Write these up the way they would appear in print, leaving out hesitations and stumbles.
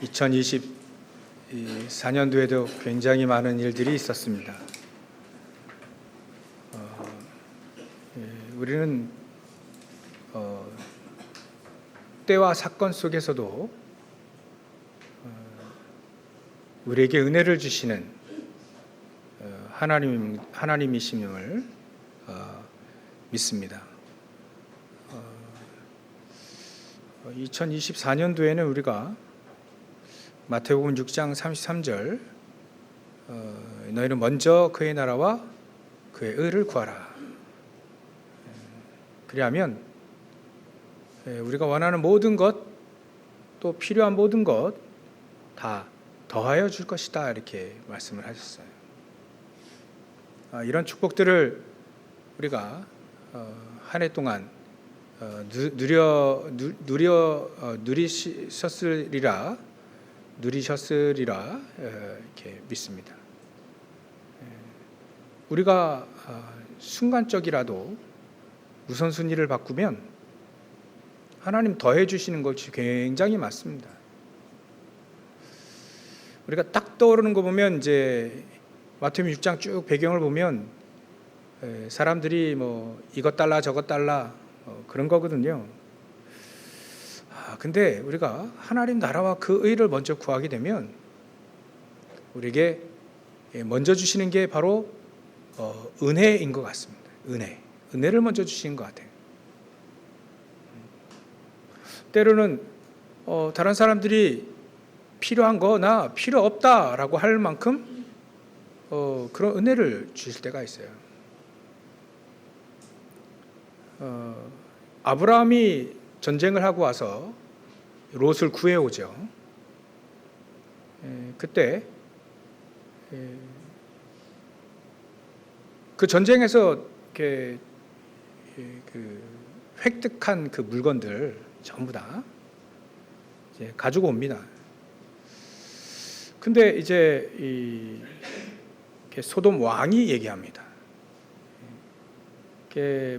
2024년도에도 굉장히 많은 일들이 있었습니다. 우리는 때와 사건 속에서도 우리에게 은혜를 주시는 하나님이심을 믿습니다. 2024년도에는 우리가 마태복음 6장 33절 너희는 먼저 그의 나라와 그의 의를 구하라. 그리하면 우리가 원하는 모든 것, 또 필요한 모든 것 다 더하여 줄 것이다, 이렇게 말씀을 하셨어요. 이런 축복들을 우리가 한 해 동안 누리셨으리라 이렇게 믿습니다. 우리가 순간적이라도 우선순위를 바꾸면 하나님 더해 주시는 것이 굉장히 많습니다. 우리가 딱 떠오르는 거 보면 이제 마태복음 6장 쭉 배경을 보면 사람들이 뭐 이것 달라 저것 달라 그런 거거든요. 근데 우리가 하나님 나라와 그 의를 먼저 구하게 되면 우리에게 먼저 주시는 게 바로 은혜인 것 같습니다. 은혜를 먼저 주시는 것 같아요. 때로는 다른 사람들이 필요한 거나 필요 없다라고 할 만큼 그런 은혜를 주실 때가 있어요. 아브라함이 전쟁을 하고 와서 롯을 구해오죠. 그때 그 전쟁에서 이렇게 획득한 그 물건들 전부 다 이제 가지고 옵니다. 근데 이제 소돔 왕이 얘기합니다.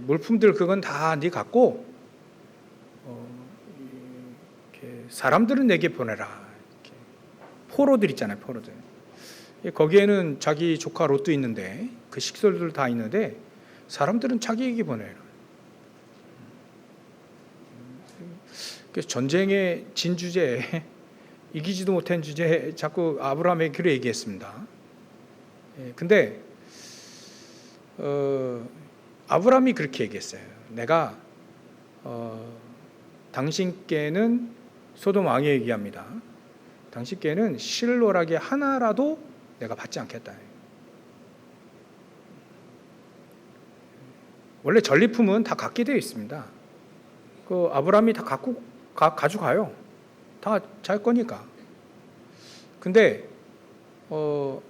물품들 그건 다 네 갖고 사람들은 내게 보내라. 포로들 있잖아요, 포로들. 거기에는 자기 조카 롯도 있는데 그 식솔들 다 있는데 사람들은 자기에게 보내라. 그래서 전쟁의 진 주제에 이기지도 못한 주제에 자꾸 아브라함에게 그렇게 얘기했습니다. 근데 아브라함이 그렇게 얘기했어요. 내가 당신께는 소돔 왕이 얘기합니다. 당신께는 실로락의 하나라도 내가 받지 않겠다. 원래 전리품은 다 갖게 되어 있습니다. 그 아브라함이 다 가져가요. 다 잘 거니까. 근데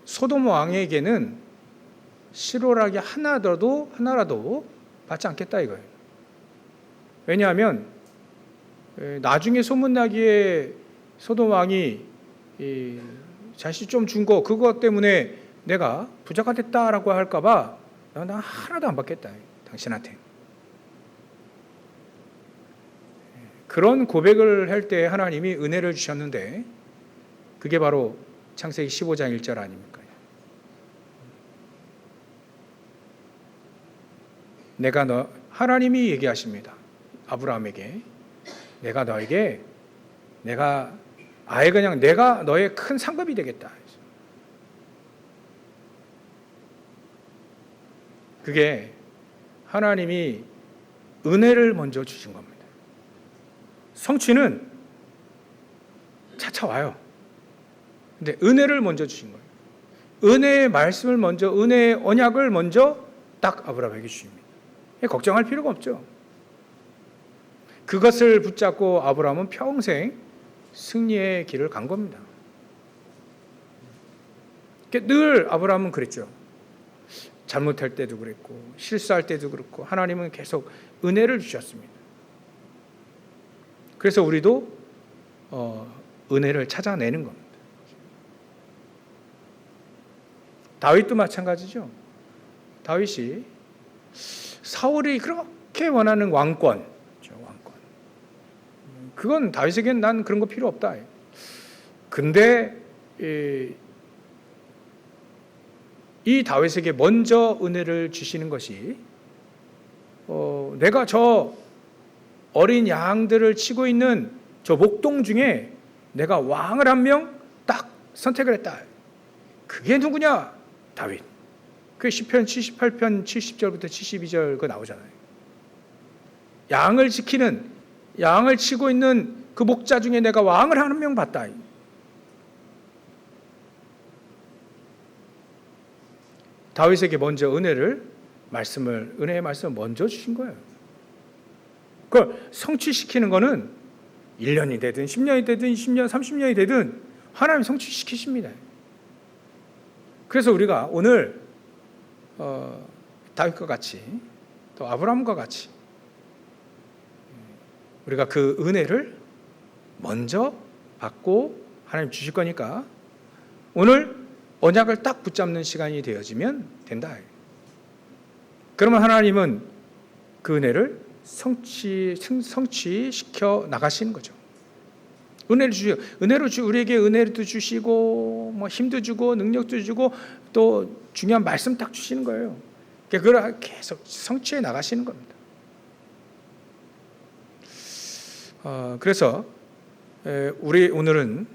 소돔 왕에게는 실로락이 하나라도 받지 않겠다 이거예요. 왜냐하면 나중에 소문나기에 소돔 왕이 자식 좀 준 거 그것 때문에 내가 부자가 됐다라고 할까봐 나 하나도 안 받겠다 당신한테. 그런 고백을 할 때 하나님이 은혜를 주셨는데 그게 바로 창세기 15장 1절 아닙니까? 하나님이 얘기하십니다. 아브라함에게 내가 너에게 내가 너의 큰 상급이 되겠다. 그게 하나님이 은혜를 먼저 주신 겁니다. 성취는 차차 와요. 근데 은혜를 먼저 주신 거예요. 은혜의 말씀을 먼저, 은혜의 언약을 먼저 딱 아브라함에게 주십니다. 걱정할 필요가 없죠. 그것을 붙잡고 아브라함은 평생 승리의 길을 간 겁니다. 늘 아브라함은 그랬죠. 잘못할 때도 그랬고 실수할 때도 그렇고 하나님은 계속 은혜를 주셨습니다. 그래서 우리도 은혜를 찾아내는 겁니다. 다윗도 마찬가지죠. 다윗이 사울이 그렇게 원하는 왕권, 그건 다윗에게는 난 그런 거 필요 없다. 근데 이 다윗에게 먼저 은혜를 주시는 것이 내가 저 어린 양들을 치고 있는 저 목동 중에 내가 왕을 한 명 딱 선택을 했다. 그게 누구냐? 다윗. 그게 시편 78편 70절부터 72절 그 나오잖아요. 양을 지키는, 양을 치고 있는 그 목자 중에 내가 왕을 한 명 봤다. 다윗에게 먼저 은혜의 말씀을 먼저 주신 거예요. 그걸 성취시키는 거는 1년이 되든 10년이 되든 20년, 30년이 되든 하나님이 성취시키십니다. 그래서 우리가 오늘 다윗과 같이 또 아브라함과 같이 우리가 그 은혜를 먼저 받고 하나님 주실 거니까 오늘 언약을 딱 붙잡는 시간이 되어지면 된다. 그러면 하나님은 그 은혜를 성취시켜 나가시는 거죠. 은혜로 우리에게 은혜도 주시고 뭐 힘도 주고 능력도 주고 또 중요한 말씀 딱 주시는 거예요. 그걸 계속 성취해 나가시는 겁니다. 그래서 우리 오늘은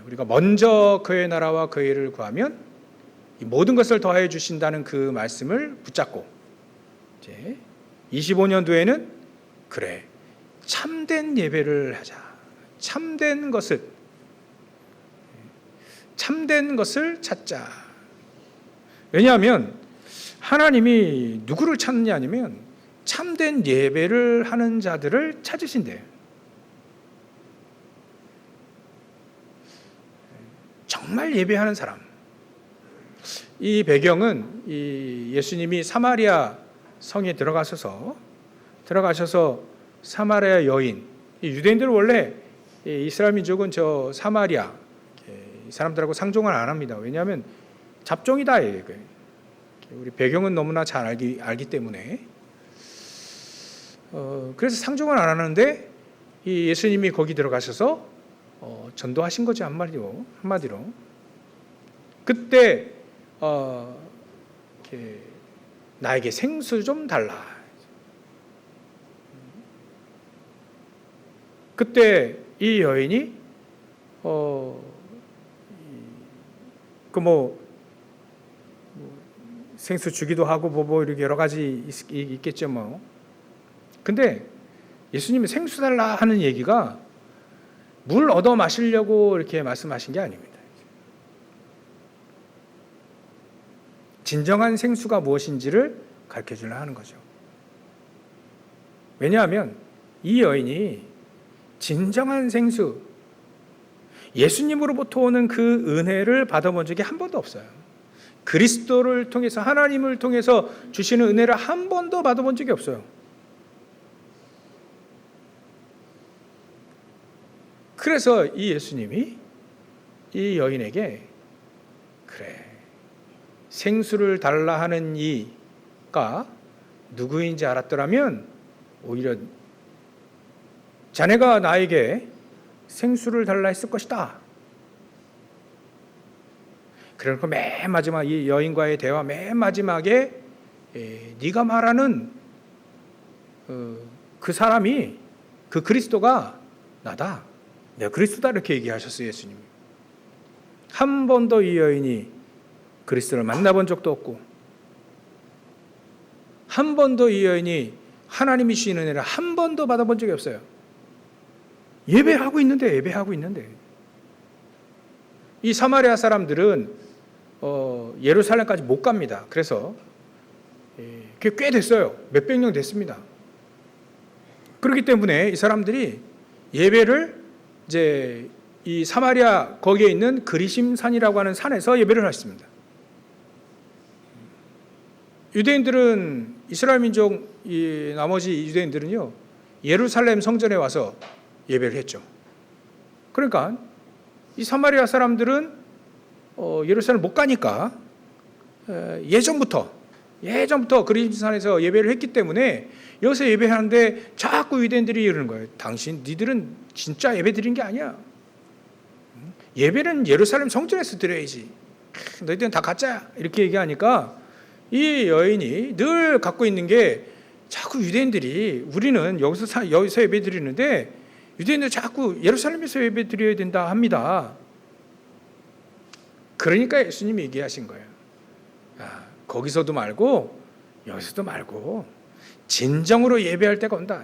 우리가 먼저 그의 나라와 그의 일을 구하면 이 모든 것을 더해 주신다는 그 말씀을 붙잡고 이제 25년도에는 그래 참된 예배를 하자. 참된 것을 찾자. 왜냐하면 하나님이 누구를 찾느냐 아니면 참된 예배를 하는 자들을 찾으신대요. 정말 예배하는 사람. 이 배경은 이 예수님이 사마리아 성에 들어가셔서 사마리아 여인, 유대인들은 원래 이스라엘 민족은 저 사마리아 이 사람들하고 상종을 안 합니다. 왜냐하면 잡종이다. 우리 배경은 너무나 잘 알기 때문에 그래서 상종을 안 하는데 이 예수님이 거기 들어가셔서 전도하신 거죠. 한마디로. 그때 나에게 생수 좀 달라. 그때 이 여인이 생수 주기도 하고 뭐 이렇게 여러 가지 있겠죠 뭐. 근데 예수님이 생수 달라 하는 얘기가 물 얻어 마시려고 이렇게 말씀하신 게 아닙니다. 진정한 생수가 무엇인지를 가르쳐 주려 하는 거죠. 왜냐하면 이 여인이 진정한 생수, 예수님으로부터 오는 그 은혜를 받아본 적이 한 번도 없어요. 그리스도를 통해서 하나님을 통해서 주시는 은혜를 한 번도 받아본 적이 없어요. 그래서 이 예수님이 이 여인에게 그래 생수를 달라 하는 이가 누구인지 알았더라면 오히려 자네가 나에게 생수를 달라 했을 것이다. 그러니까 맨 마지막 이 여인과의 대화 맨 마지막에 네가 말하는 그 사람이 그 그리스도가 나다. 내가 그리스도다 이렇게 얘기하셨어요. 예수님이. 한 번도 이 여인이 그리스도를 만나본 적도 없고 한 번도 이 여인이 하나님이 주신 은혜를 한 번도 받아본 적이 없어요. 예배하고 있는데 이 사마리아 사람들은 예루살렘까지 못 갑니다. 그래서 그게 꽤 됐어요. 몇백 년 됐습니다. 그렇기 때문에 이 사람들이 예배를 이제 이 사마리아 거기에 있는 그리심산이라고 하는 산에서 예배를 했습니다. 유대인들은 이스라엘 민족 이 나머지 유대인들은요 예루살렘 성전에 와서 예배를 했죠. 그러니까 이 사마리아 사람들은 예루살렘 못 가니까 예전부터 그리심산에서 예배를 했기 때문에 여기서 예배하는데 자꾸 유대인들이 이러는 거예요. 니들은 진짜 예배 드린 게 아니야. 예배는 예루살렘 성전에서 드려야지. 너희들은 다 가짜야. 이렇게 얘기하니까 이 여인이 늘 갖고 있는 게 자꾸 유대인들이 우리는 여기서 예배 드리는데 유대인들 자꾸 예루살렘에서 예배 드려야 된다 합니다. 그러니까 예수님이 얘기하신 거예요. 거기서도 말고 여기서도 말고 진정으로 예배할 때가 온다.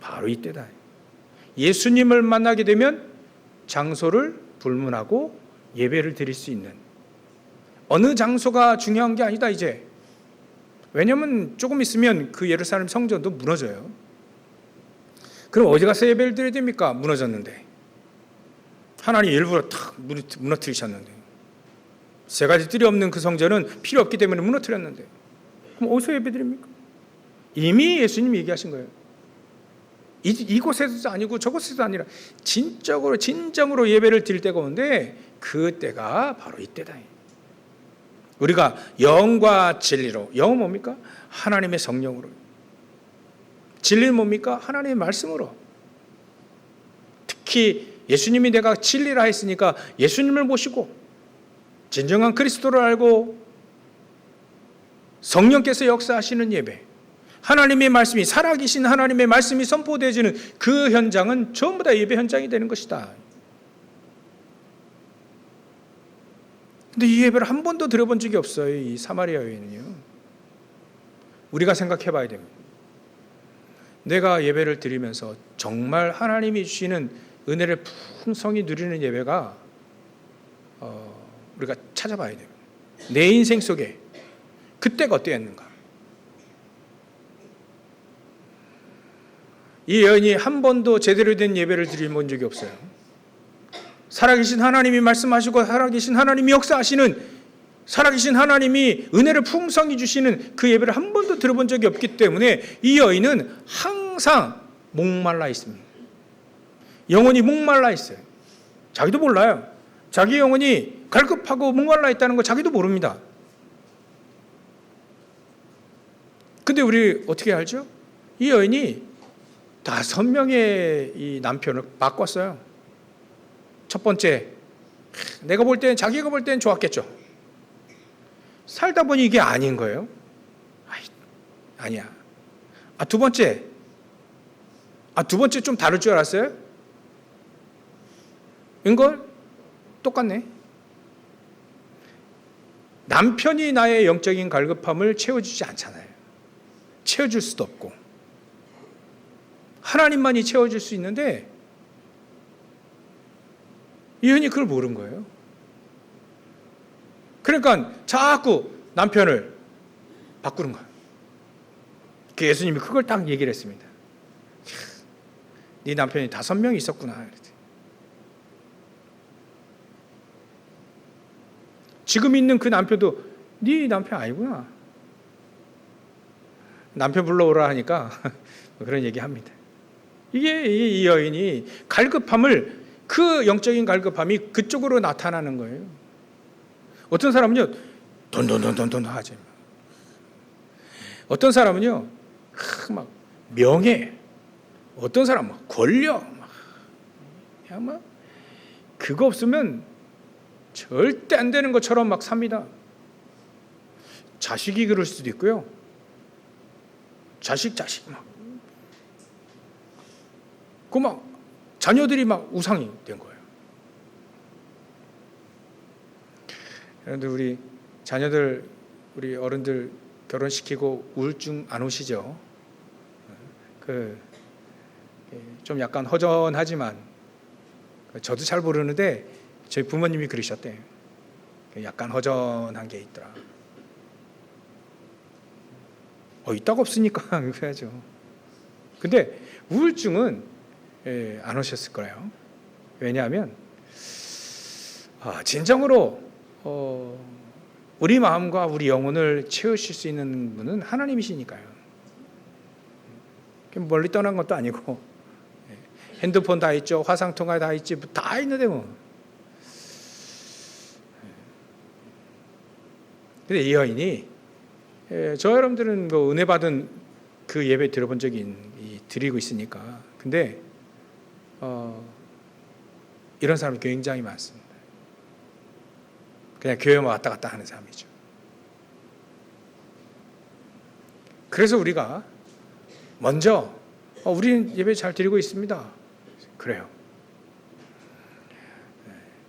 바로 이때다. 예수님을 만나게 되면 장소를 불문하고 예배를 드릴 수 있는, 어느 장소가 중요한 게 아니다 이제. 왜냐하면 조금 있으면 그 예루살렘 성전도 무너져요. 그럼 어디 가서 예배를 드려야 됩니까? 무너졌는데. 하나님 일부러 탁 무너뜨리셨는데. 세 가지 뜰이 없는 그 성전은 필요 없기 때문에 무너뜨렸는데. 그럼 어디서 예배 드립니까? 이미 예수님이 얘기하신 거예요. 이곳에서도 아니고 저곳에서도 아니라 진정으로 예배를 드릴 때가 오는데 그 때가 바로 이때다. 우리가 영과 진리로, 영은 뭡니까? 하나님의 성령으로. 진리는 뭡니까? 하나님의 말씀으로. 특히 예수님이 내가 진리라 했으니까 예수님을 모시고 진정한 그리스도를 알고 성령께서 역사하시는 예배, 하나님의 말씀이, 살아계신 하나님의 말씀이 선포되어지는 그 현장은 전부 다 예배 현장이 되는 것이다. 근데 이 예배를 한 번도 드려본 적이 없어요. 이 사마리아 여인은요. 우리가 생각해 봐야 됩니다. 내가 예배를 드리면서 정말 하나님이 주시는 은혜를 풍성히 누리는 예배가 우리가 찾아봐야 됩니다. 내 인생 속에 그때가 어땠는가. 이 여인이 한 번도 제대로 된 예배를 드려본 적이 없어요. 살아계신 하나님이 말씀하시고 살아계신 하나님이 역사하시는, 살아계신 하나님이 은혜를 풍성히 주시는 그 예배를 한 번도 들어본 적이 없기 때문에 이 여인은 항상 목말라 있습니다. 영혼이 목말라 있어요. 자기도 몰라요. 자기 영혼이 갈급하고 목말라 있다는 거 자기도 모릅니다. 근데 우리 어떻게 알죠? 이 여인이 5명의 이 남편을 바꿨어요. 첫 번째, 내가 볼 때는, 자기가 볼 때는 좋았겠죠. 살다 보니 이게 아닌 거예요. 아니야. 두 번째 좀 다를 줄 알았어요? 이걸 똑같네. 남편이 나의 영적인 갈급함을 채워주지 않잖아요. 채워줄 수도 없고 하나님만이 채워줄 수 있는데 이 여인이 그걸 모른 거예요. 그러니까 자꾸 남편을 바꾸는 거예요. 그 예수님이 그걸 딱 얘기를 했습니다. 네 남편이 5명이 있었구나. 지금 있는 그 남편도 네 남편 아니구나. 남편 불러오라 하니까 그런 얘기합니다. 이게 이 여인이 갈급함을, 그 영적인 갈급함이 그쪽으로 나타나는 거예요. 어떤 사람은요 돈돈돈돈돈 하지. 어떤 사람은요 막 명예, 어떤 사람은 막 권력, 막 그거 없으면 절대 안 되는 것처럼 막 삽니다. 자식이 그럴 수도 있고요. 자식 막 자녀들이 막 우상이 된 거예요. 그런데 우리 자녀들, 우리 어른들 결혼시키고 우울증 안 오시죠? 좀 약간 허전하지만, 저도 잘 모르는데 저희 부모님이 그러셨대요. 약간 허전한 게 있더라. 있다가 없으니까 그래야죠. 근데 우울증은 안 오셨을 거예요. 왜냐하면 진정으로 우리 마음과 우리 영혼을 채우실 수 있는 분은 하나님이시니까요. 멀리 떠난 것도 아니고 핸드폰 다 있죠, 화상통화 다 있지, 다 있는데 뭐. 근데 이 여인이, 저 여러분들은 뭐 은혜 받은 그 예배 들어본 적이 드리고 있으니까. 근데 이런 사람이 굉장히 많습니다. 그냥 교회만 왔다 갔다 하는 사람이죠. 그래서 우리가 먼저 우리는 예배 잘 드리고 있습니다. 그래요.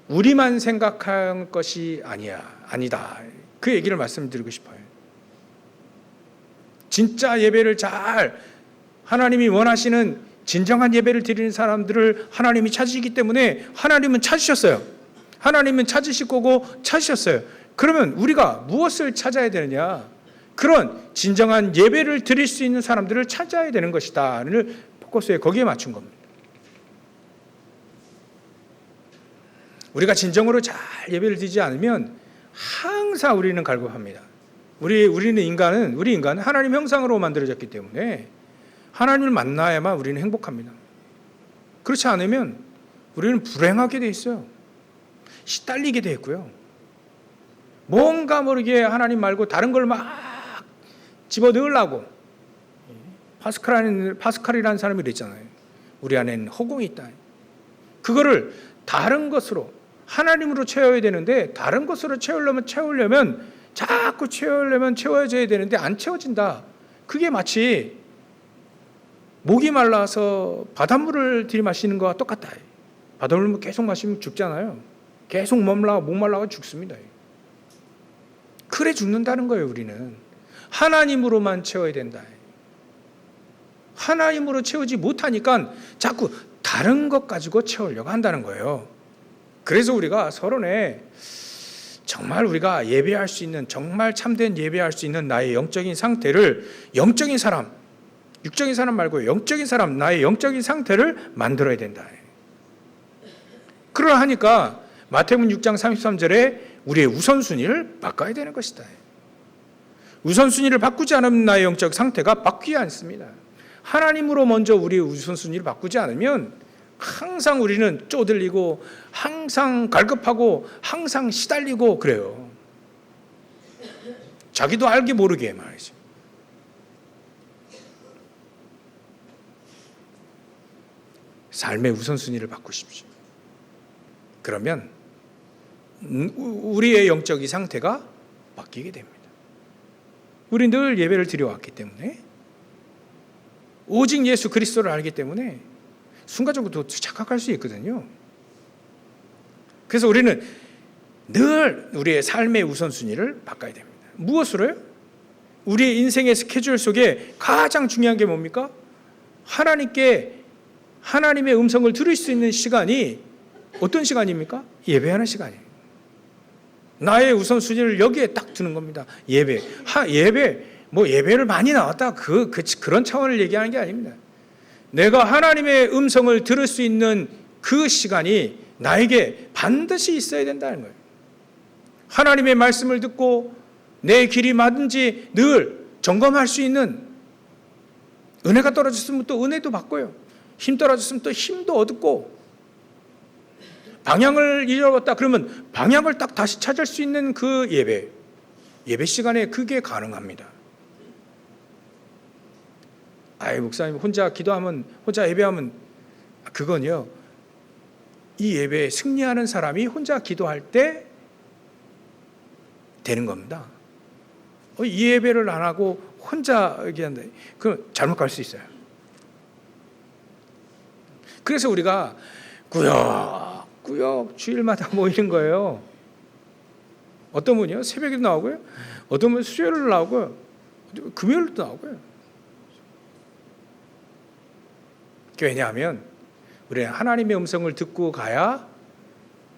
우리만 생각한 것이 아니다. 그 얘기를 말씀드리고 싶어요. 진짜 예배를 잘 하나님이 원하시는 진정한 예배를 드리는 사람들을 하나님이 찾으시기 때문에 하나님은 찾으셨어요. 하나님은 찾으실 거고 찾으셨어요. 그러면 우리가 무엇을 찾아야 되느냐? 그런 진정한 예배를 드릴 수 있는 사람들을 찾아야 되는 것이다를 포커스에 거기에 맞춘 겁니다. 우리가 진정으로 잘 예배를 드리지 않으면 항상 우리는 갈급합니다. 우리 인간은 하나님 형상으로 만들어졌기 때문에 하나님을 만나야만 우리는 행복합니다. 그렇지 않으면 우리는 불행하게 돼 있어요. 시달리게 돼 있고요. 뭔가 모르게 하나님 말고 다른 걸 막 집어넣으려고. 파스칼이라는 사람이 그랬잖아요. 우리 안에는 허공이 있다. 그거를 다른 것으로 하나님으로 채워야 되는데 다른 것으로 채우려면 자꾸 채워져야 되는데 안 채워진다. 그게 마치 목이 말라서 바닷물을 들이마시는 거와 똑같다. 바닷물 계속 마시면 죽잖아요. 계속 목 말라가 죽습니다. 그래 죽는다는 거예요. 우리는 하나님으로만 채워야 된다. 하나님으로 채우지 못하니까 자꾸 다른 것 가지고 채우려고 한다는 거예요. 그래서 우리가 서론에 정말 우리가 예배할 수 있는, 정말 참된 예배할 수 있는 나의 영적인 상태를, 영적인 사람, 육적인 사람 말고 영적인 사람, 나의 영적인 상태를 만들어야 된다. 그러하니까 마태복음 6장 33절에 우리의 우선순위를 바꿔야 되는 것이다. 우선순위를 바꾸지 않으면 나의 영적 상태가 바뀌지 않습니다. 하나님으로 먼저 우리의 우선순위를 바꾸지 않으면 항상 우리는 쪼들리고 항상 갈급하고 항상 시달리고 그래요. 자기도 알게 모르게 말이죠. 삶의 우선순위를 바꾸십시오. 그러면 우리의 영적인 상태가 바뀌게 됩니다. 우리 늘 예배를 드려왔기 때문에 오직 예수 그리스도를 알기 때문에 순간적으로 착각할 수 있거든요. 그래서 우리는 늘 우리의 삶의 우선순위를 바꿔야 됩니다. 무엇으로요? 우리의 인생의 스케줄 속에 가장 중요한 게 뭡니까? 하나님의 음성을 들을 수 있는 시간이 어떤 시간입니까? 예배하는 시간이에요. 나의 우선순위를 여기에 딱 두는 겁니다. 예배를 많이 나왔다. 그런 차원을 얘기하는 게 아닙니다. 내가 하나님의 음성을 들을 수 있는 그 시간이 나에게 반드시 있어야 된다는 거예요. 하나님의 말씀을 듣고 내 길이 맞은지 늘 점검할 수 있는, 은혜가 떨어졌으면 또 은혜도 받고요. 힘 떨어졌으면 또 힘도 얻고, 방향을 잃어버렸다 그러면 방향을 딱 다시 찾을 수 있는 그 예배 시간에 그게 가능합니다. 목사님 혼자 예배하면 그건요, 이 예배에 승리하는 사람이 혼자 기도할 때 되는 겁니다. 이 예배를 안 하고 혼자 얘기한다. 그럼 잘못 갈 수 있어요. 그래서 우리가 꾸역꾸역 주일마다 모이는 거예요. 어떤 분이요? 새벽에도 나오고요. 어떤 분은 수요일도 나오고요. 금요일도 나오고요. 왜냐하면 우리는 하나님의 음성을 듣고 가야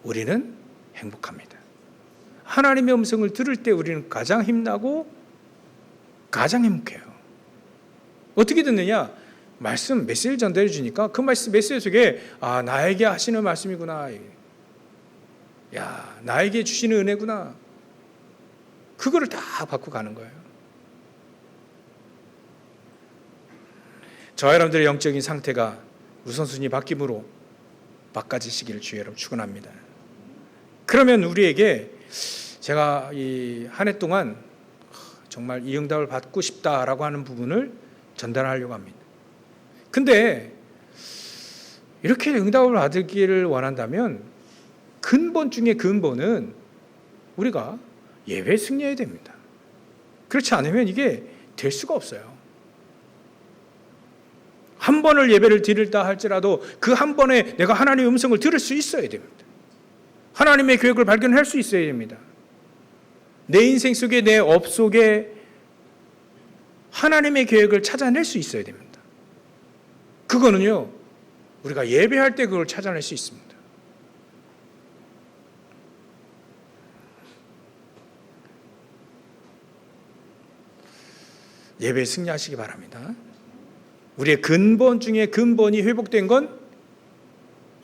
우리는 행복합니다. 하나님의 음성을 들을 때 우리는 가장 힘나고 가장 행복해요. 어떻게 듣느냐? 메시지를 전달해 주니까 그 메시지 속에 나에게 하시는 말씀이구나. 나에게 주시는 은혜구나. 그거를 다 받고 가는 거예요. 저와 여러분들의 영적인 상태가 우선순위 바뀜으로 바꿔지시기를 주의 여러분 축원합니다. 그러면 우리에게 제가 이 한 해 동안 정말 이 응답을 받고 싶다라고 하는 부분을 전달하려고 합니다. 근데 이렇게 응답을 받기를 원한다면 근본 중에 근본은 우리가 예배에 승리해야 됩니다. 그렇지 않으면 이게 될 수가 없어요. 한 번을 예배를 드린다 할지라도 그 한 번에 내가 하나님의 음성을 들을 수 있어야 됩니다. 하나님의 계획을 발견할 수 있어야 됩니다. 내 인생 속에, 내 업 속에 하나님의 계획을 찾아낼 수 있어야 됩니다. 그거는요, 우리가 예배할 때 그걸 찾아낼 수 있습니다. 예배에 승리하시기 바랍니다. 우리의 근본 중에 근본이 회복된 건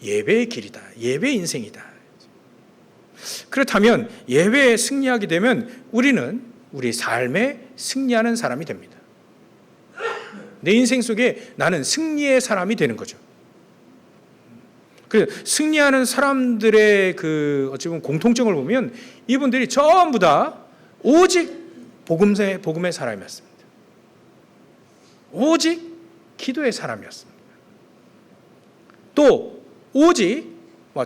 예배의 길이다. 예배의 인생이다. 그렇다면 예배에 승리하게 되면 우리는 우리 삶에 승리하는 사람이 됩니다. 내 인생 속에 나는 승리의 사람이 되는 거죠. 그래서 승리하는 사람들의 어찌 보면 공통점을 보면 이분들이 전부 다 오직 복음의 사람이었습니다. 오직 기도의 사람이었습니다. 또 오직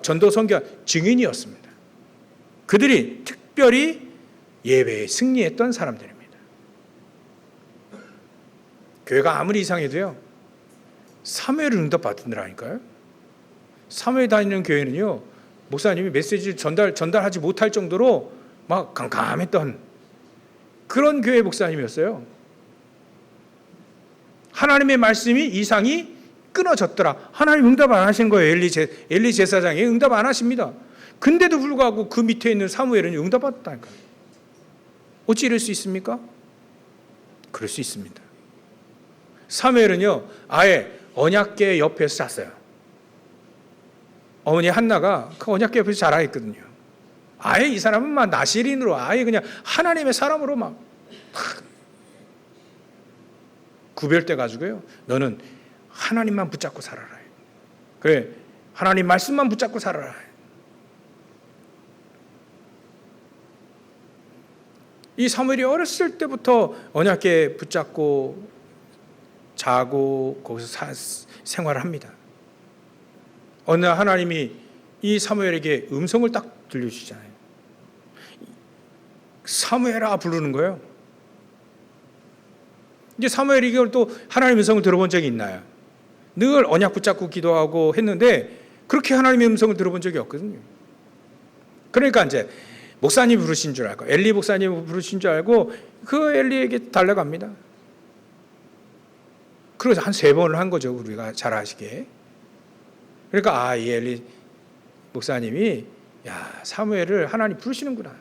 전도 선교 증인이었습니다. 그들이 특별히 예배에 승리했던 사람들입니다. 교회가 아무리 이상해도요, 사무엘을 응답받는다니까요. 사무엘 다니는 교회는요, 목사님이 메시지를 전달하지 못할 정도로 막 깜깜했던 그런 교회 목사님이었어요. 하나님의 말씀이 이상이 끊어졌더라. 하나님 응답 안 하신 거예요. 엘리 제사장이 응답 안 하십니다. 근데도 불구하고 그 밑에 있는 사무엘은 응답받았다니까요. 어찌 이럴 수 있습니까? 그럴 수 있습니다. 사무엘은요, 아예 언약궤 옆에서 잤어요. 어머니 한나가 그 언약궤 옆에서 자라 있거든요. 아예 이 사람은 막 나시린으로 아예 그냥 하나님의 사람으로 막 구별돼 가지고요. 너는 하나님만 붙잡고 살아라. 그래, 하나님 말씀만 붙잡고 살아라. 이 사무엘이 어렸을 때부터 언약궤 붙잡고 자고 거기서 생활을 합니다. 어느 날 하나님이 이 사무엘에게 음성을 딱 들려주시잖아요. 사무엘아 부르는 거예요. 이제 사무엘이 이걸 또 하나님의 음성을 들어본 적이 있나요? 늘 언약 붙잡고 기도하고 했는데 그렇게 하나님의 음성을 들어본 적이 없거든요. 그러니까 이제 목사님 부르신 줄 알고, 엘리 목사님 부르신 줄 알고 그 엘리에게 달려갑니다. 그래서 한 3번을 한 거죠. 우리가 잘 아시게. 그러니까 이 엘리 목사님이 사무엘을 하나님 부르시는구나.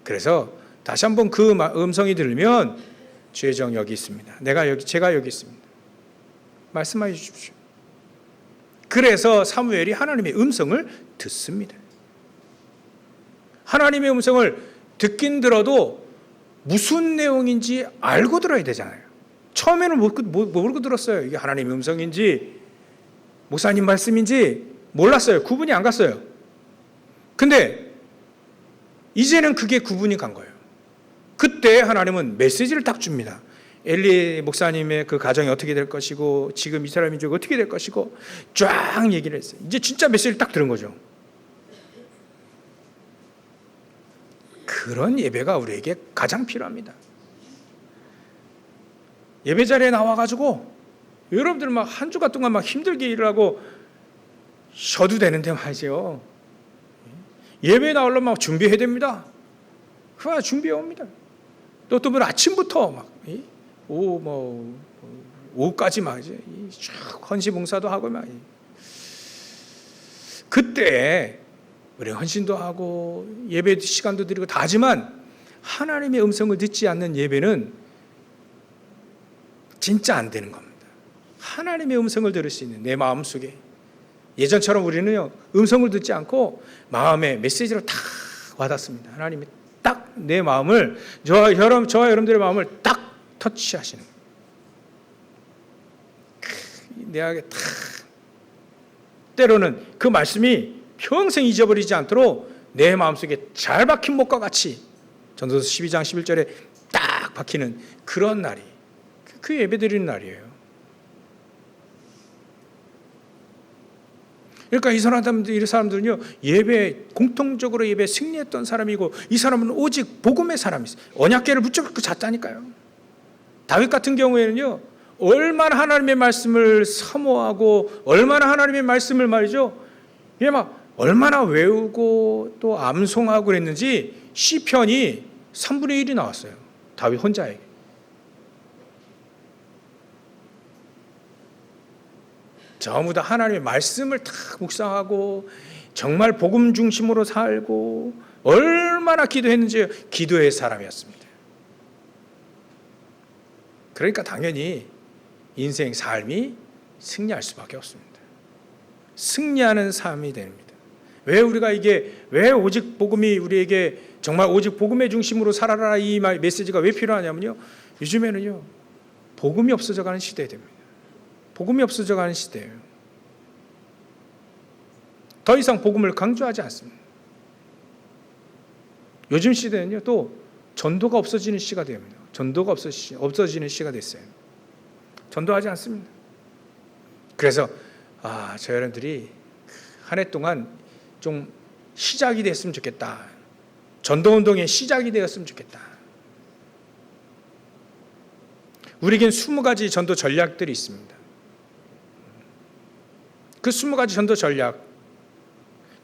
그래서 다시 한번 그 음성이 들으면 주의 종 여기 있습니다. 제가 여기 있습니다. 말씀해 주십시오. 그래서 사무엘이 하나님의 음성을 듣습니다. 하나님의 음성을 듣긴 들어도 무슨 내용인지 알고 들어야 되잖아요. 처음에는 모르고 들었어요. 이게 하나님의 음성인지 목사님 말씀인지 몰랐어요. 구분이 안 갔어요. 근데 이제는 그게 구분이 간 거예요. 그때 하나님은 메시지를 딱 줍니다. 엘리 목사님의 그 가정이 어떻게 될 것이고 지금 이스라엘 민족이 어떻게 될 것이고 쫙 얘기를 했어요. 이제 진짜 메시지를 딱 들은 거죠. 그런 예배가 우리에게 가장 필요합니다. 예배 자리에 나와가지고 여러분들 막 한 주간 동안 막 힘들게 일을 하고 쉬어도 되는데 말이죠. 예배에 나오려면 막 준비해야 됩니다. 그거 준비해 옵니다. 또 어떤 분은 아침부터 막 오후까지 막 이제 헌시 봉사도 하고 막 그때 우리 헌신도 하고 예배 시간도 드리고 다 하지만 하나님의 음성을 듣지 않는 예배는 진짜 안 되는 겁니다. 하나님의 음성을 들을 수 있는 내 마음속에 예전처럼 우리는요 음성을 듣지 않고 마음의 메시지로 딱 와닿습니다. 하나님이 딱 내 마음을 저와 여러분들의 마음을 딱 터치하시는 내게 딱 때로는 그 말씀이 평생 잊어버리지 않도록 내 마음속에 잘 박힌 못과 같이 전도서 12장 11절에 딱 박히는 그런 날이 그 예배드리는 날이에요. 그러니까 이 사람들은요, 예배, 공통적으로 예배 승리했던 사람이고, 이 사람은 오직 복음의 사람이었어요. 언약궤를 붙잡고 잤다니까요. 다윗 같은 경우에는요, 얼마나 하나님의 말씀을 사모하고, 얼마나 하나님의 말씀을 말이죠, 이게 막 얼마나 외우고 또 암송하고 그랬는지 시편이 3분의 1이 나왔어요. 다윗 혼자에게. 전부 다 하나님의 말씀을 다 묵상하고 정말 복음 중심으로 살고 얼마나 기도했는지 기도의 사람이었습니다. 그러니까 당연히 인생 삶이 승리할 수밖에 없습니다. 승리하는 삶이 됩니다. 왜 오직 복음이 우리에게 정말 오직 복음의 중심으로 살아라 이 메시지가 왜 필요하냐면요, 요즘에는요 복음이 없어져 가는 시대에 됩니다. 복음이 없어져 가는 시대예요. 더 이상 복음을 강조하지 않습니다. 요즘 시대는요 또 전도가 없어지는 시가 됩니다. 전도가 없어지는 시가 됐어요. 전도하지 않습니다. 그래서 저 여러분들이 한 해 동안 좀 시작이 됐으면 좋겠다. 전도운동의 시작이 되었으면 좋겠다. 우리에겐 20가지 전도 전략들이 있습니다. 그 20가지 전도 전략,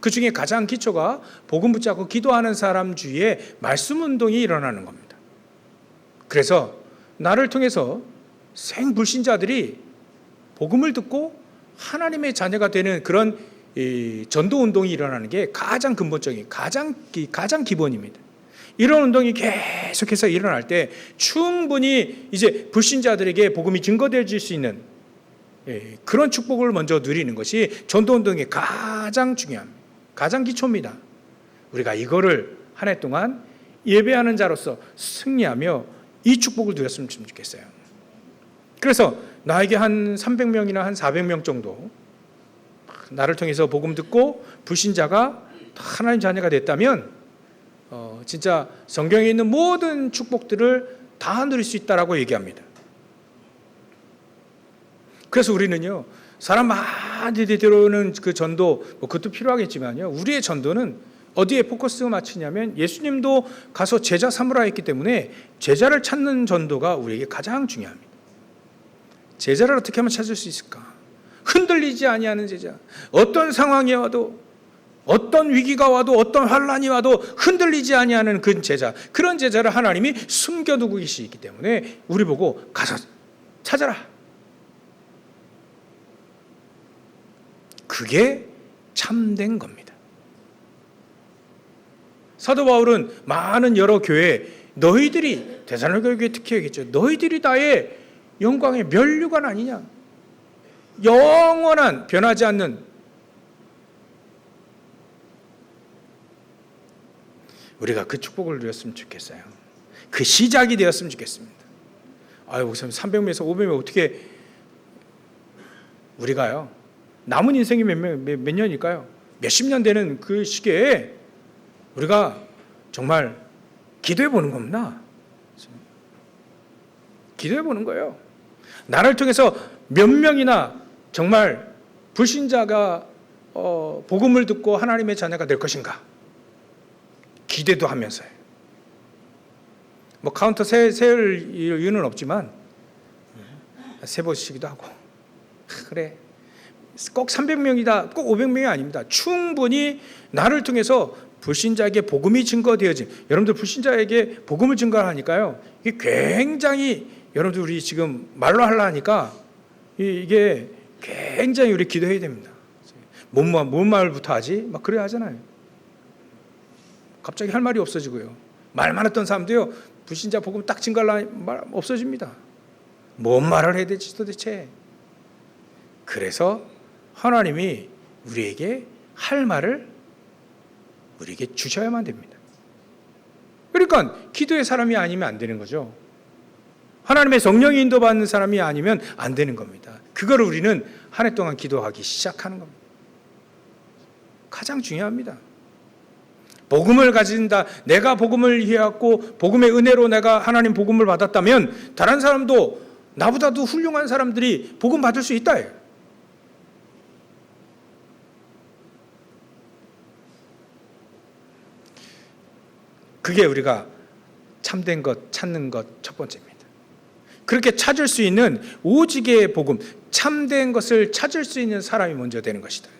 그 중에 가장 기초가 복음 붙잡고 기도하는 사람 주위에 말씀 운동이 일어나는 겁니다. 그래서 나를 통해서 생불신자들이 복음을 듣고 하나님의 자녀가 되는 그런 전도 운동이 일어나는 게 가장 근본적인, 가장 기본입니다. 이런 운동이 계속해서 일어날 때 충분히 이제 불신자들에게 복음이 증거되어질 수 있는 그런 축복을 먼저 누리는 것이 전도 운동의 가장 중요합니다. 가장 기초입니다. 우리가 이거를 한 해 동안 예배하는 자로서 승리하며 이 축복을 누렸으면 좋겠어요. 그래서 나에게 한 300명이나 한 400명 정도 나를 통해서 복음 듣고 불신자가 하나님 자녀가 됐다면 진짜 성경에 있는 모든 축복들을 다 누릴 수 있다라고 얘기합니다. 그래서 우리는요, 사람 많이 들어오는 그 전도, 그것도 필요하겠지만요, 우리의 전도는 어디에 포커스가 맞추냐면 예수님도 가서 제자 삼으라 했기 때문에 제자를 찾는 전도가 우리에게 가장 중요합니다. 제자를 어떻게 하면 찾을 수 있을까? 흔들리지 아니하는 제자. 어떤 상황이 와도, 어떤 위기가 와도, 어떤 환란이 와도 흔들리지 아니하는 그 제자, 그런 제자를 하나님이 숨겨두고 계시기 때문에 우리 보고 가서 찾아라. 그게 참된 겁니다. 사도 바울은 많은 여러 교회, 너희들이, 데살로니가 교회 특히 얘기했죠. 너희들이 다의 영광의 면류관 아니냐. 영원한 변하지 않는 우리가 그 축복을 누렸으면 좋겠어요. 그 시작이 되었으면 좋겠습니다. 목사님 300명에서 500명 어떻게 우리가요 남은 인생이 몇 년일까요? 몇십 년 되는 그 시기에 우리가 정말 기도해 보는 겁니다. 기도해 보는 거예요. 나를 통해서 몇 명이나 정말 불신자가 복음을 듣고 하나님의 자녀가 될 것인가? 기대도 하면서요. 카운터 세울 이유는 없지만 세보시기도 하고, 그래, 꼭 300명이다, 꼭 500명이 아닙니다. 충분히 나를 통해서 불신자에게 복음이 증거되어진, 여러분들 불신자에게 복음을 증거하니까요, 이게 굉장히, 여러분들 우리 지금 말로 하려 하니까 이게 굉장히 우리 기도해야 됩니다. 뭔 말부터 하지? 막 그래야 하잖아요. 갑자기 할 말이 없어지고요. 말 많았던 사람도요, 불신자 복음 딱 증거하려면 말 없어집니다. 뭔 말을 해야 되지 도대체? 그래서 하나님이 우리에게 할 말을 우리에게 주셔야만 됩니다. 그러니까 기도의 사람이 아니면 안 되는 거죠. 하나님의 성령이 인도받는 사람이 아니면 안 되는 겁니다. 그거를 우리는 한 해 동안 기도하기 시작하는 겁니다. 가장 중요합니다. 복음을 가진다. 내가 복음을 이해하고 복음의 은혜로 내가 하나님 복음을 받았다면 다른 사람도 나보다도 훌륭한 사람들이 복음 받을 수 있다. 그게 우리가 참된 것 찾는 것 첫 번째입니다. 그렇게 찾을 수 있는 오직의 복음, 참된 것을 찾을 수 있는 사람이 먼저 되는 것이다.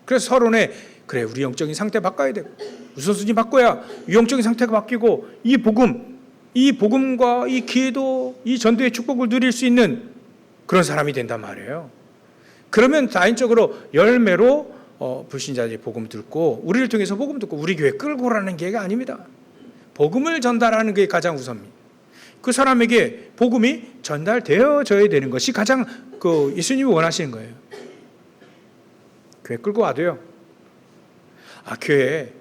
그래서 서론에 그래 우리 영적인 상태 바꿔야 되고 우선순위 바꿔야 영적인 상태가 바뀌고 이 복음과 이 기도, 이 전도의 축복을 누릴 수 있는 그런 사람이 된단 말이에요. 그러면 다인적으로 열매로 불신자들이 복음 듣고 우리를 통해서 복음 듣고 우리 교회 끌고 오라는 게 아닙니다. 복음을 전달하는 게 가장 우선입니다. 그 사람에게 복음이 전달되어져야 되는 것이 가장 예수님이 원하시는 거예요. 교회 끌고 와도요. 교회에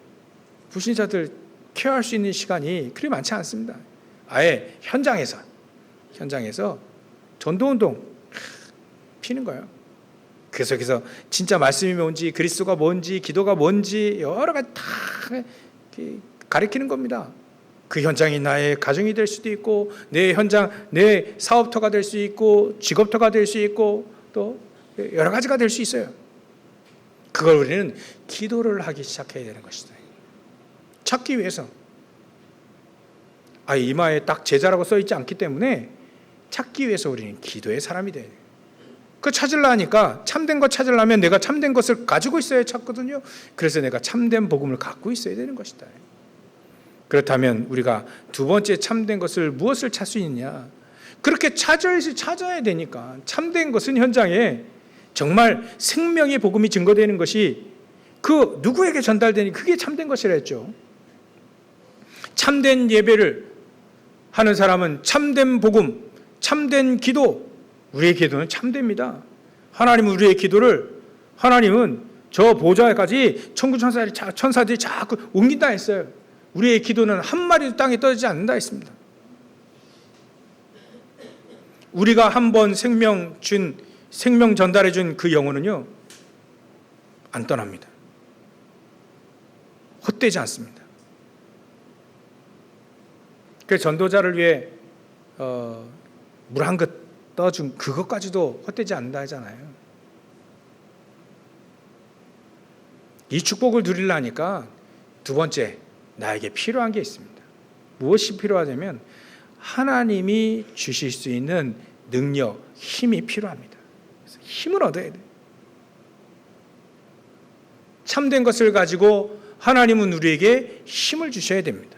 불신자들 케어할 수 있는 시간이 그리 많지 않습니다. 아예 현장에서 전도운동 피는 거예요. 그래서 진짜 말씀이 뭔지 그리스도가 뭔지 기도가 뭔지 여러 가지 다 가르치는 겁니다. 그 현장이 나의 가정이 될 수도 있고 내 현장, 내 사업터가 될 수 있고 직업터가 될 수 있고 또 여러 가지가 될 수 있어요. 그걸 우리는 기도를 하기 시작해야 되는 것이다. 찾기 위해서. 이마에 딱 제자라고 써있지 않기 때문에 찾기 위해서 우리는 기도의 사람이 돼야 돼요. 그 찾으려니까 참된 것 찾으려면 내가 참된 것을 가지고 있어야 찾거든요. 그래서 내가 참된 복음을 갖고 있어야 되는 것이다. 그렇다면 우리가 두 번째 참된 것을 무엇을 찾을 수 있느냐? 그렇게 찾아야 되니까 참된 것은 현장에 정말 생명의 복음이 증거되는 것이 그 누구에게 전달되니 그게 참된 것이라 했죠. 참된 예배를 하는 사람은 참된 복음, 참된 기도, 우리의 기도는 참됩니다. 하나님은 우리의 기도를 하나님은 저 보좌까지 천군 천사들이 자꾸 옮긴다 했어요. 우리의 기도는 한 마리도 땅에 떨어지지 않는다 했습니다. 우리가 한번 생명 전달해 준 그 영혼은요 안 떠납니다. 헛되지 않습니다. 그래서 전도자를 위해 물 한 긋 떠준 그것까지도 헛되지 않는다 하잖아요. 이 축복을 누리려니까 두 번째 나에게 필요한 게 있습니다. 무엇이 필요하냐면 하나님이 주실 수 있는 능력, 힘이 필요합니다. 그래서 힘을 얻어야 돼요. 참된 것을 가지고 하나님은 우리에게 힘을 주셔야 됩니다.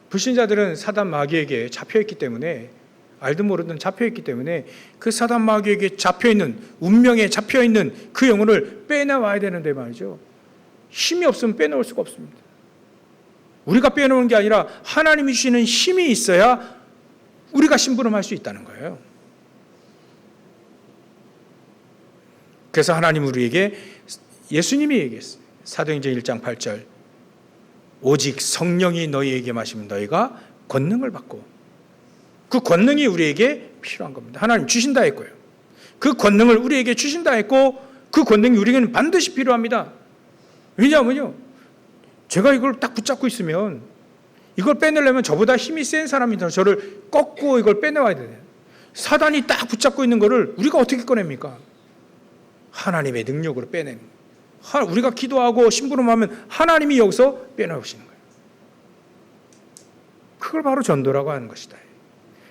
불신자들은 사단 마귀에게 잡혀있기 때문에 알든 모르든 잡혀있기 때문에 그 사단 마귀에게 잡혀있는 운명에 잡혀있는 그 영혼을 빼내와야 되는데 말이죠. 힘이 없으면 빼놓을 수가 없습니다. 우리가 빼놓은 게 아니라 하나님이 주시는 힘이 있어야 우리가 심부름할 수 있다는 거예요. 그래서 하나님은 우리에게 예수님이 얘기했어요. 사도행전 1장 8절 오직 성령이 너희에게 마시면 너희가 권능을 받고 그 권능이 우리에게 필요한 겁니다. 하나님 주신다 했고요. 그 권능을 우리에게 주신다 했고 그 권능이 우리에게는 반드시 필요합니다. 왜냐하면요. 제가 이걸 딱 붙잡고 있으면 이걸 빼내려면 저보다 힘이 센 사람이 저를 꺾고 이걸 빼내와야 돼요. 사단이 딱 붙잡고 있는 거를 우리가 어떻게 꺼냅니까? 하나님의 능력으로 빼내는 거예요. 우리가 기도하고 심부름하면 하나님이 여기서 빼내오시는 거예요. 그걸 바로 전도라고 하는 것이다.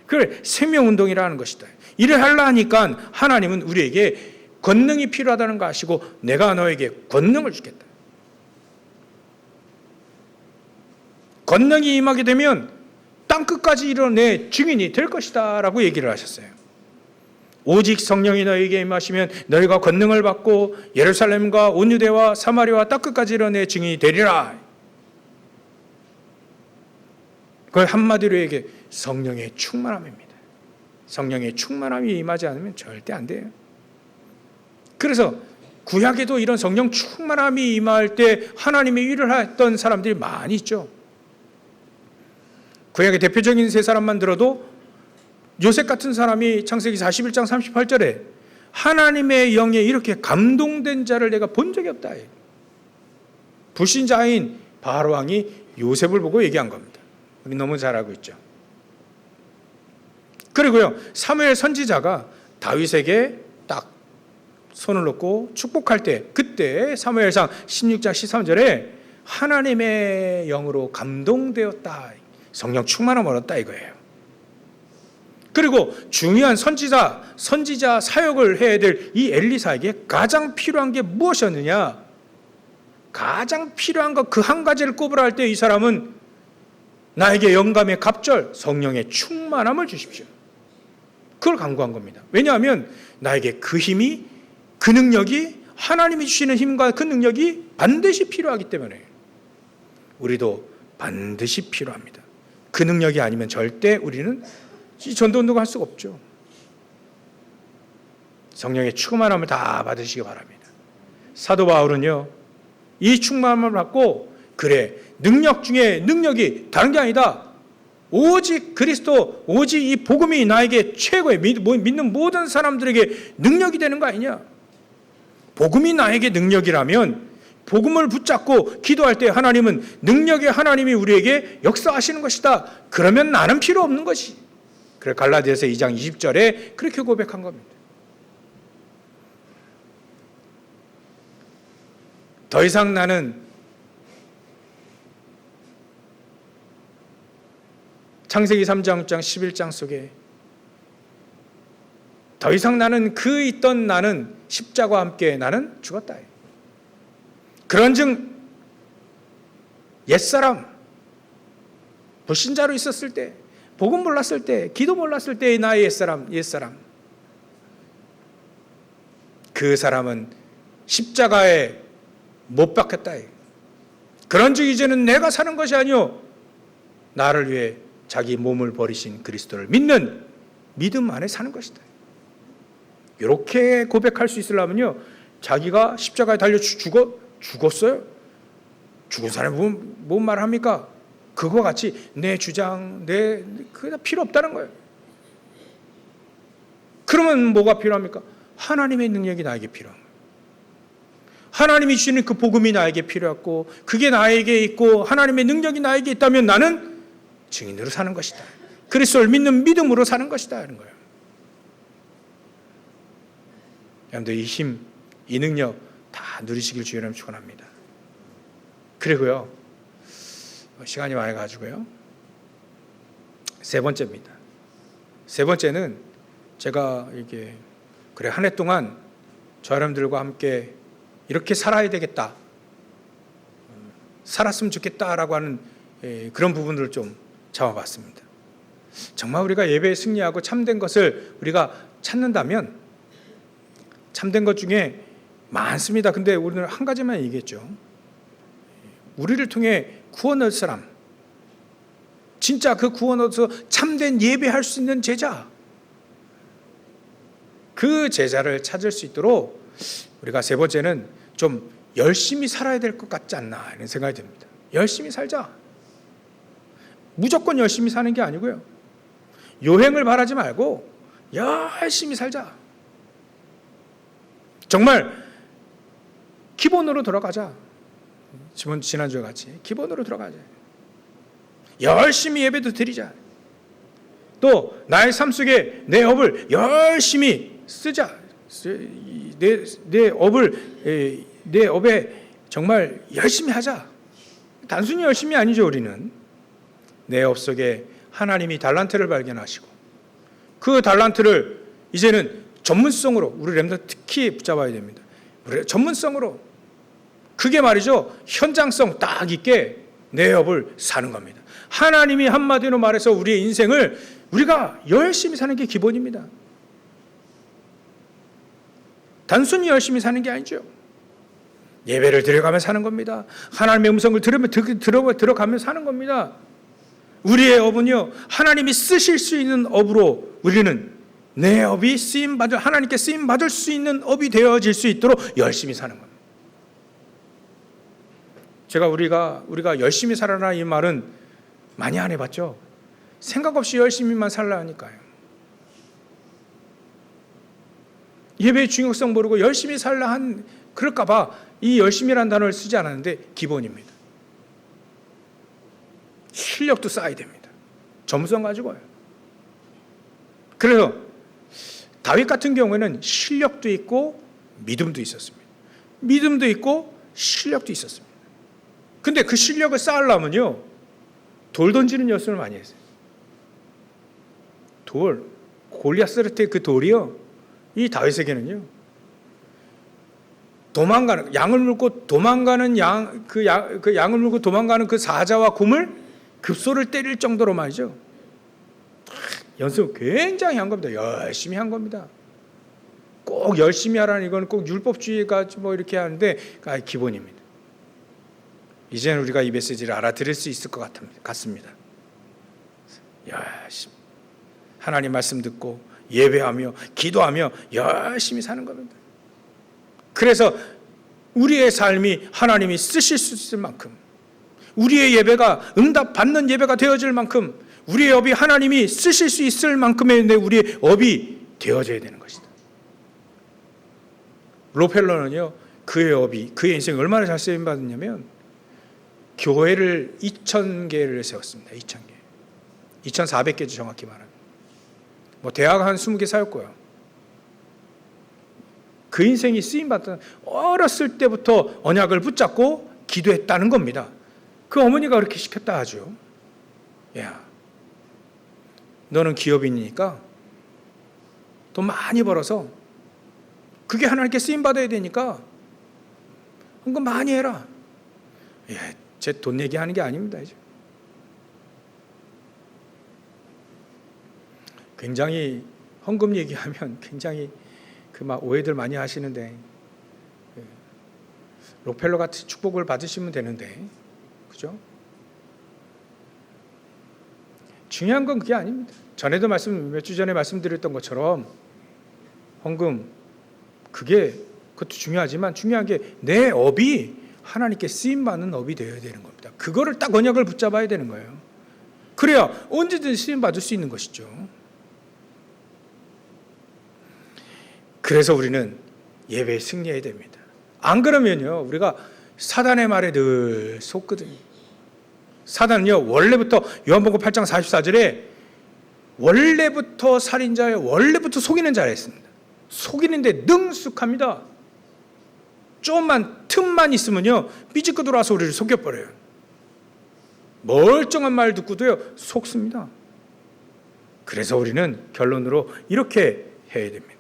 그걸 생명운동이라는 것이다. 이를 하려니까 하나님은 우리에게 권능이 필요하다는 거 아시고 내가 너에게 권능을 주겠다. 권능이 임하게 되면 땅끝까지 이뤄내 증인이 될 것이다 라고 얘기를 하셨어요. 오직 성령이 너희에게 임하시면 너희가 권능을 받고 예루살렘과 온 유대와 사마리아와 땅끝까지 이뤄내 증인이 되리라. 그걸 한마디로 얘기해 성령의 충만함입니다. 성령의 충만함이 임하지 않으면 절대 안 돼요. 그래서 구약에도 이런 성령 충만함이 임할 때 하나님의 일을 했던 사람들이 많이 있죠. 구약의 대표적인 세 사람만 들어도 요셉 같은 사람이 창세기 41장 38절에 하나님의 영에 이렇게 감동된 자를 내가 본 적이 없다. 불신자인 바로 왕이 요셉을 보고 얘기한 겁니다. 우리 너무 잘 알고 있죠. 그리고요 사무엘 선지자가 다윗에게 딱 손을 놓고 축복할 때, 그때 사무엘상 16장 13절에 하나님의 영으로 감동되었다, 성령 충만함을 얻었다 이거예요. 그리고 중요한 선지자 사역을 해야 될 이 엘리사에게 가장 필요한 게 무엇이었느냐? 가장 필요한 것 그 한 가지를 꼽으라 할 때 이 사람은 나에게 영감의 갑절, 성령의 충만함을 주십시오. 그걸 간구한 겁니다. 왜냐하면 나에게 그 힘이, 그 능력이, 하나님이 주시는 힘과 그 능력이 반드시 필요하기 때문에 우리도 반드시 필요합니다. 그 능력이 아니면 절대 우리는 이 전도운동을 할 수가 없죠. 성령의 충만함을 다 받으시기 바랍니다. 사도 바울은요, 이 충만함을 받고, 그래, 능력 중에 능력이 다른 게 아니다, 오직 그리스도, 오직 이 복음이 나에게 최고의, 믿는 모든 사람들에게 능력이 되는 거 아니냐? 복음이 나에게 능력이라면 복음을 붙잡고 기도할 때 하나님은, 능력의 하나님이 우리에게 역사하시는 것이다. 그러면 나는 필요 없는 것이. 그래, 갈라디아서 2장 20절에 그렇게 고백한 겁니다. 더 이상 나는 창세기 3장 11장 속에 더 이상 나는 그 있던 나는 십자가와 함께 나는 죽었다. 그런즉 옛사람, 불신자로 있었을 때, 복음 몰랐을 때, 기도 몰랐을 때의 나의 옛사람, 그 사람은 십자가에 못 박혔다. 그런즉 이제는 내가 사는 것이 아니요 나를 위해 자기 몸을 버리신 그리스도를 믿는 믿음 안에 사는 것이다. 이렇게 고백할 수 있으려면요, 자기가 십자가에 달려 죽었어요. 죽은 사람이 뭔 말을 합니까? 그거 같이 내 주장, 그게 필요 없다는 거예요. 그러면 뭐가 필요합니까? 하나님의 능력이 나에게 필요한 거예요. 하나님이 주시는 그 복음이 나에게 필요하고, 그게 나에게 있고, 하나님의 능력이 나에게 있다면 나는 증인으로 사는 것이다. 그리스도를 믿는 믿음으로 사는 것이다 하는 거예요. 여러분들 이 힘, 이 능력 다 누리시길 주의로 축원합니다. 그리고요, 시간이 많이 가지고요, 세 번째입니다. 세 번째는 제가 이게 그래 한 해 동안 저 여러분들과 함께 이렇게 살아야 되겠다, 살았으면 좋겠다라고 하는 그런 부분들을 좀 잡아봤습니다. 정말 우리가 예배에 승리하고 참된 것을 우리가 찾는다면, 참된 것 중에 많습니다. 근데 우리는 한 가지만 얘기했죠. 우리를 통해 구원 얻을 사람, 진짜 그 구원 얻어서 참된 예배할 수 있는 제자, 그 제자를 찾을 수 있도록 우리가 세 번째는 좀 열심히 살아야 될 것 같지 않나 이런 생각이 듭니다. 열심히 살자. 무조건 열심히 사는 게 아니고요, 요행을 바라지 말고 열심히 살자. 정말 기본으로 돌아가자. 지난주에 같이 기본으로 들어가자. 열심히 예배도 드리자. 또 나의 삶 속에 내 업을 열심히 쓰자. 내 업에 정말 열심히 하자. 단순히 열심이 아니죠. 우리는 내 업 속에 하나님이 달란트를 발견하시고, 그 달란트를 이제는 전문성으로, 우리 렘넌트 특히 붙잡아야 됩니다. 우리 전문성으로, 그게 말이죠, 현장성 딱 있게 내 업을 사는 겁니다. 하나님이 한마디로 말해서 우리의 인생을 우리가 열심히 사는 게 기본입니다. 단순히 열심히 사는 게 아니죠. 예배를 드려가며 사는 겁니다. 하나님의 음성을 들어가며 사는 겁니다. 우리의 업은요, 하나님이 쓰실 수 있는 업으로 우리는 내 업이 하나님께 쓰임받을 수 있는 업이 되어질 수 있도록 열심히 사는 겁니다. 제가 우리가 열심히 살아라 이 말은 많이 안 해봤죠. 생각 없이 열심히만 살라 하니까요. 예배의 중요성 모르고 열심히 살라 그럴까봐 이 열심히라는 단어를 쓰지 않았는데 기본입니다. 실력도 쌓아야 됩니다. 전문성 가지고요. 그래서 다윗 같은 경우에는 실력도 있고 믿음도 있었습니다. 믿음도 있고 실력도 있었습니다. 근데 그 실력을 쌓으려면요, 돌 던지는 연습을 많이 했어요. 돌, 골리앗을 때 그 돌이요, 이 다윗에게는요, 도망가는, 양을 물고 도망가는 그 양을 물고 도망가는 그 사자와 곰을 급소를 때릴 정도로 말이죠. 연습 굉장히 한 겁니다. 열심히 한 겁니다. 꼭 열심히 하라는, 이건 꼭 율법주의가 뭐 이렇게 하는데 기본입니다. 이제는 우리가 이 메시지를 알아들을 수 있을 것 같습니다. 열심히 하나님 말씀 듣고 예배하며 기도하며 열심히 사는 겁니다. 그래서 우리의 삶이 하나님이 쓰실 수 있을 만큼, 우리의 예배가 응답받는 예배가 되어질 만큼, 우리의 업이 하나님이 쓰실 수 있을 만큼의 우리의 업이 되어져야 되는 것이다. 록펠러는요, 그의 업이, 그의 인생이 얼마나 잘 쓰임받았냐면 교회를 2,000개를 세웠습니다. 2,000개. 2,400개죠, 정확히 말하면. 뭐 대학 한 20개 세웠고요. 그 인생이 쓰임받던, 어렸을 때부터 언약을 붙잡고 기도했다는 겁니다. 그 어머니가 그렇게 시켰다 하죠. 야, 너는 기업인이니까 돈 많이 벌어서 그게 하나님께 쓰임받아야 되니까 헌금 많이 해라. 예, 제 돈 얘기하는 게 아닙니다. 이제. 굉장히 헌금 얘기하면 굉장히 막 오해들 많이 하시는데, 록펠러 같은 축복을 받으시면 되는데, 그죠? 중요한 건 그게 아닙니다. 전에도 몇 주 전에 말씀드렸던 것처럼 헌금, 그것도 중요하지만 중요한 게 내 업이 하나님께 쓰임받는 업이 되어야 되는 겁니다. 그거를 딱 언약을 붙잡아야 되는 거예요. 그래야 언제든 쓰임받을 수 있는 것이죠. 그래서 우리는 예배에 승리해야 됩니다. 안 그러면요, 우리가 사단의 말에 늘 속거든요. 사단은요, 원래부터 요한복음 8장 44절에 원래부터 살인자예요. 원래부터 속이는 자라 했습니다. 속이는데 능숙합니다. 좀만 틈만 있으면요, 삐집고 들어와서 우리를 속여버려요. 멀쩡한 말 듣고도요, 속습니다. 그래서 우리는 결론으로 이렇게 해야 됩니다.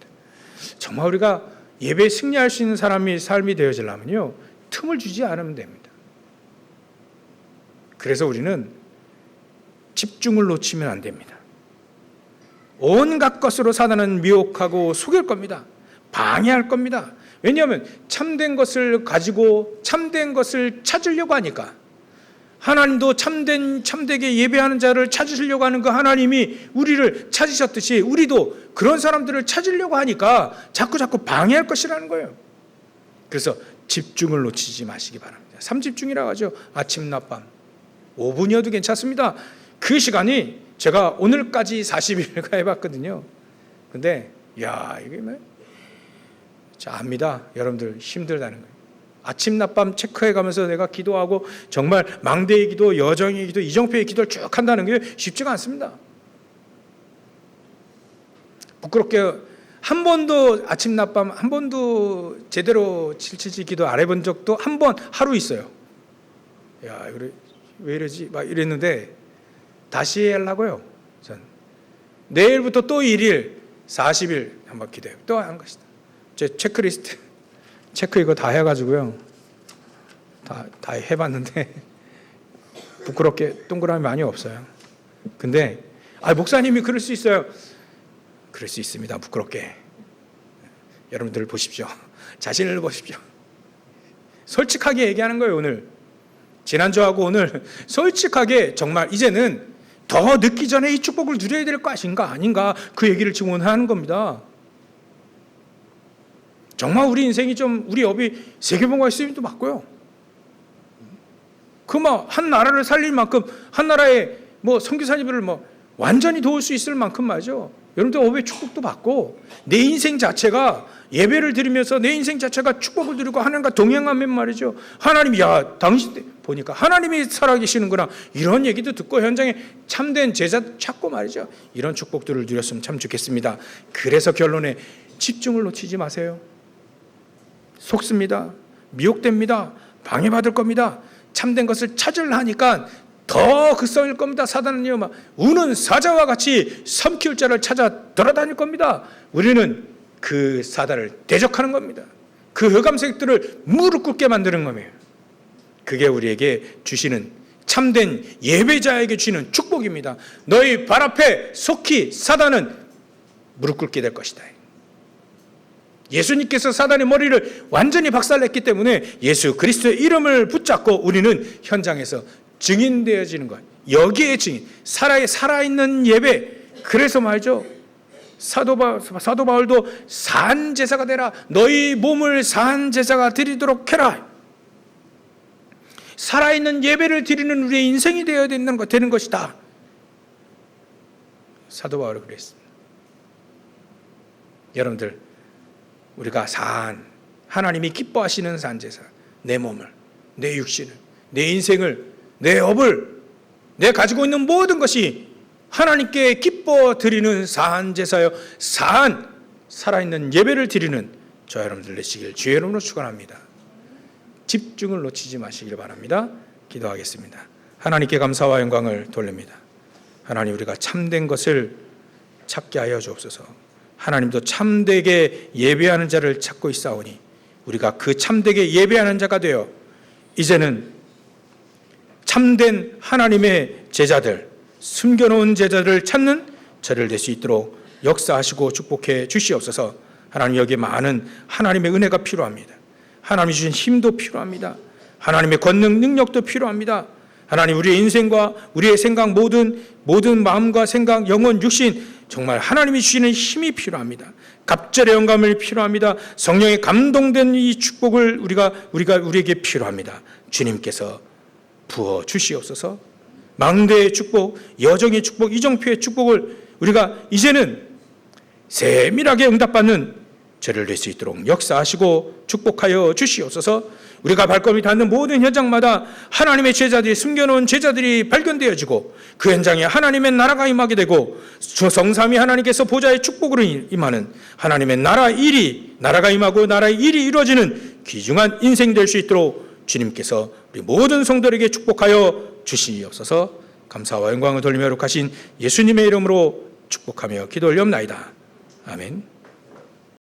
정말 우리가 예배에 승리할 수 있는 삶이 되어지려면요, 틈을 주지 않으면 됩니다. 그래서 우리는 집중을 놓치면 안 됩니다. 온갖 것으로 사단은 미혹하고 속일 겁니다. 방해할 겁니다. 왜냐하면 참된 것을 가지고 참된 것을 찾으려고 하니까, 하나님도 참되게 예배하는 자를 찾으시려고 하는 그 하나님이 우리를 찾으셨듯이 우리도 그런 사람들을 찾으려고 하니까 자꾸 방해할 것이라는 거예요. 그래서 집중을 놓치지 마시기 바랍니다. 3집중이라고 하죠. 아침, 낮, 밤. 5분이어도 괜찮습니다. 그 시간이 제가 오늘까지 40일가 해봤거든요. 근데 이게 압니다. 여러분들 힘들다는 거예요. 아침 낮밤 체크해가면서 내가 기도하고 정말 망대의 기도, 여정의 기도, 이정표의 기도를 쭉 한다는 게 쉽지가 않습니다. 부끄럽게 한 번도 아침 낮밤 한 번도 제대로 777 기도 안 해본 적도 한 번 하루 있어요. 왜 이러지? 막 이랬는데 다시 하려고요. 전 내일부터 또 1일 40일 한번 기도해요. 또 하는 것이다. 제 체크리스트 체크 이거 다 해가지고요. 다 해봤는데 부끄럽게 동그라미 많이 없어요. 근데 목사님이 그럴 수 있어요. 그럴 수 있습니다. 부끄럽게. 여러분들 보십시오. 자신을 보십시오. 솔직하게 얘기하는 거예요. 오늘 지난주하고 오늘 솔직하게 정말 이제는 더 늦기 전에 이 축복을 누려야 될 것인가 아닌가, 그 얘기를 지금 오늘 하는 겁니다. 정말 우리 인생이 우리 업이 세계봉화의 쓰임도 받고요. 한 나라를 살릴 만큼, 한 나라의 선교사님들을 완전히 도울 수 있을 만큼 말이죠. 여러분들 업의 축복도 받고, 내 인생 자체가 예배를 드리면서 내 인생 자체가 축복을 누리고 하나님과 동행하면 말이죠. 하나님이 당신 보니까 하나님이 살아계시는구나, 이런 얘기도 듣고 현장에 참된 제자 찾고 말이죠. 이런 축복들을 누렸으면 참 좋겠습니다. 그래서 결론에 집중을 놓치지 마세요. 속습니다. 미혹됩니다. 방해받을 겁니다. 참된 것을 찾으려 하니까 더 극성일 겁니다. 사단은요, 막 우는 사자와 같이 삼키울 자를 찾아 돌아다닐 겁니다. 우리는 그 사단을 대적하는 겁니다. 그 흑암색들을 무릎 꿇게 만드는 겁니다. 그게 우리에게 주시는, 참된 예배자에게 주시는 축복입니다. 너희 발 앞에 속히 사단은 무릎 꿇게 될 것이다. 예수님께서 사단의 머리를 완전히 박살냈기 때문에 예수 그리스도의 이름을 붙잡고 우리는 현장에서 증인되어지는 것. 여기에 증인, 살아있는 예배. 그래서 말이죠, 사도 바울도 산제사가 되라. 너희 몸을 산제사가 드리도록 해라. 살아있는 예배를 드리는 우리의 인생이 되어야 되는 것이다. 사도 바울이 그랬습니다. 여러분들, 우리가 하나님이 기뻐하시는 산제사, 내 몸을, 내 육신을, 내 인생을, 내 업을, 내 가지고 있는 모든 것이 하나님께 기뻐 드리는 산제사여, 살아있는 예배를 드리는 저 여러분들 되시길 주의 이름으로 축원합니다. 집중을 놓치지 마시길 바랍니다. 기도하겠습니다. 하나님께 감사와 영광을 돌립니다. 하나님, 우리가 참된 것을 찾게 하여 주옵소서. 하나님도 참되게 예배하는 자를 찾고 있사오니 우리가 그 참되게 예배하는 자가 되어 이제는 참된 하나님의 제자들, 숨겨놓은 제자들을 찾는 저를 될 수 있도록 역사하시고 축복해 주시옵소서. 하나님, 여기에 많은 하나님의 은혜가 필요합니다. 하나님이 주신 힘도 필요합니다. 하나님의 권능, 능력도 필요합니다. 하나님, 우리의 인생과 우리의 생각, 모든 마음과 생각, 영혼, 육신, 정말 하나님이 주시는 힘이 필요합니다. 갑절의 영감을 필요합니다. 성령의 감동된 이 축복을 우리에게 필요합니다. 주님께서 부어 주시옵소서. 망대의 축복, 여정의 축복, 이정표의 축복을 우리가 이제는 세밀하게 응답받는 저를 낼 수 있도록 역사하시고 축복하여 주시옵소서. 우리가 발걸음이 닿는 모든 현장마다 하나님의 제자들이, 숨겨놓은 제자들이 발견되어지고 그 현장에 하나님의 나라가 임하게 되고 성삼위 하나님께서 보좌의 축복으로 임하는 하나님의 나라가 임하고 나라의 일이 이루어지는 귀중한 인생 될 수 있도록 주님께서 우리 모든 성도에게 축복하여 주시옵소서. 감사와 영광을 돌리며 거룩하신 예수님의 이름으로 축복하며 기도 올리옵나이다. 아멘.